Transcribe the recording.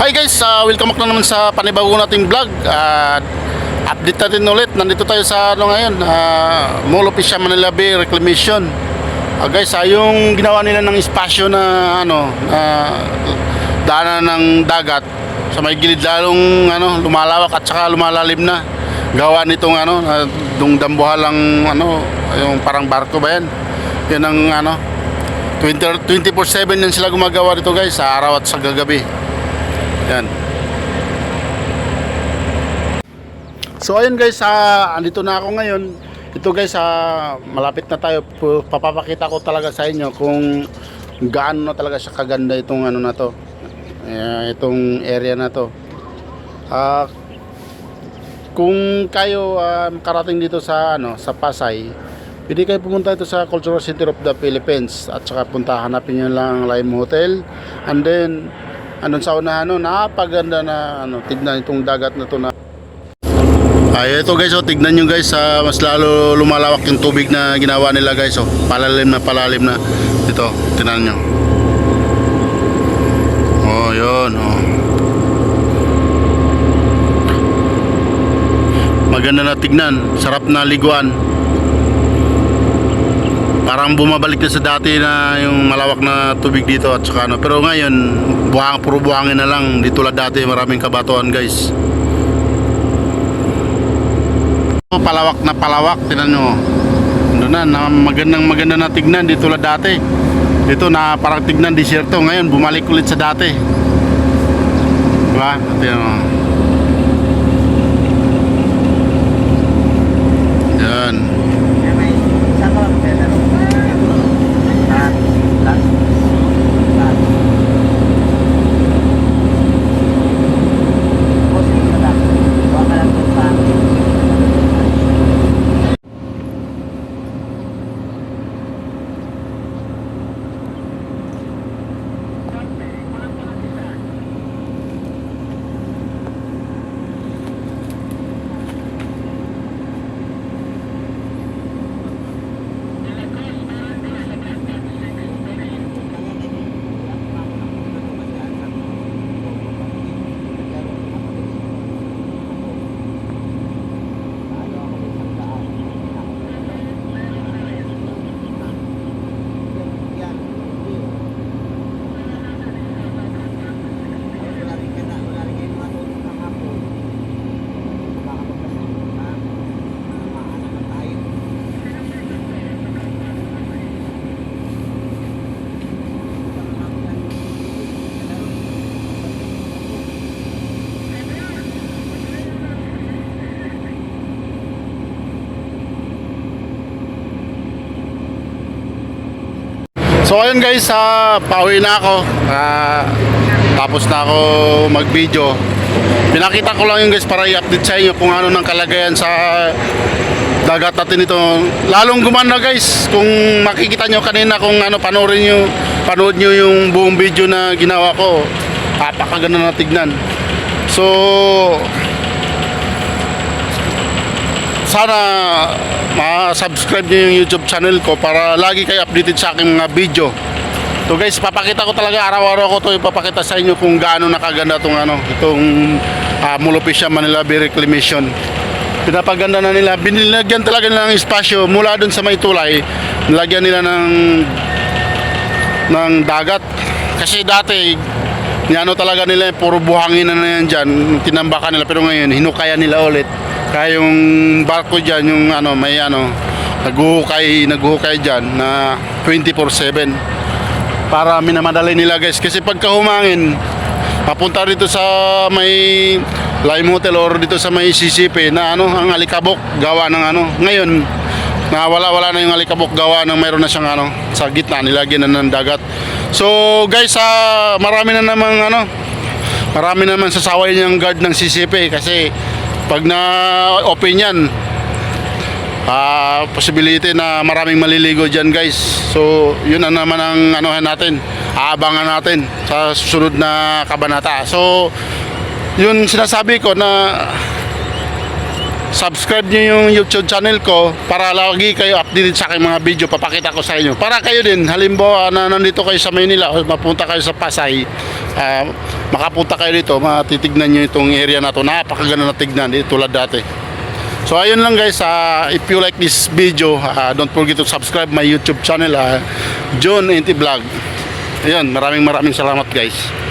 Hi guys, welcome back na naman sa panibago nating vlog. Update natin ulit. Nandito tayo sa ngayon, Mall of Asia Manila Bay Reclamation. Guys, yung ginawa nila ng espasyo na daanan ng dagat sa may gilid, lalong lumalawak at saka lumalalim na. Gawa nitong dung dambuhalang yung parang barko ba yan? Yan ang 24/7 yan sila gumagawa dito guys, sa araw at sa gagabi. Yan. So ayun guys, andito na ako ngayon. Ito guys, malapit na tayo. Papapakita ko talaga sa inyo kung gaano na talaga siya kaganda itong na to. Itong area na to. Kung kayo karating dito sa sa Pasay, pwede kayo pumunta ito sa Cultural Center of the Philippines at saka hanapin nyo lang Lime Hotel, and then andun sa unahan, napaganda na tignan itong dagat na to na ito guys, tignan nyo guys, mas lalo lumalawak yung tubig na ginawa nila guys, palalim na ito, tignan nyo, yun, maganda na tignan, sarap na liguan. Parang bumabalik na sa dati na yung malawak na tubig dito at saka pero ngayon puro buhangin na lang, di tulad dati maraming kabatuan guys. Palawak na palawak, tinan nyo. Maganda na tignan, di tulad dati. Dito na parang tignan disyerto, ngayon bumalik ulit sa dati. Diba? Tinan mo. Yan. So ayun guys, pauwi na ako. Tapos na ako mag-video. Pinakita ko lang yung guys para i-update sa inyo kung ano nang kalagayan sa dagat natin ito. Lalong gumanda guys. Kung makikita nyo kanina, kung panood nyo yung buong video na ginawa ko. Napakaganda na tignan. So sana ma-subscribe nyo yung YouTube channel ko para lagi kayo updated sa aking mga video. So guys, papakita ko talaga araw-araw ko to, ipapakita sa inyo kung gaano nakaganda itong Mall of Asia Manila Bay Reclamation. Pinapaganda na nila, binilagyan talaga nila ng espasyo mula dun sa may tulay, nilagyan nila ng dagat. Kasi dati talaga nila, puro buhangin na yan dyan, tinambakan nila, pero ngayon hinukaya nila ulit. Kaya yung barko dyan, yung naghuhukay dyan na 24/7 para minamadali nila guys. Kasi pagka humangin, papunta dito sa may Lime Hotel or dito sa may CCP na ang alikabok gawa ng ngayon na wala na yung alikabok gawa ng mayroon na siyang sa gitna, nilagyan na ng dagat. So guys, marami naman sasaway niyang guard ng CCP kasi pag na-open yan, possibility na maraming maliligo dyan guys. So yun na naman ang natin, aabangan natin sa susunod na kabanata. So yun sinasabi ko na subscribe nyo yung YouTube channel ko para lagi kayo updated sa aking mga video. Papakita ko sa inyo para kayo din, halimbawa na nandito kayo sa Maynila o mapunta kayo sa Pasay, makapunta kayo dito, matitignan nyo itong area na to. Napakaganda na tignan, di tulad dati. So ayun lang guys, if you like this video, don't forget to subscribe my YouTube channel, John NT Vlog. Ayun, maraming salamat guys.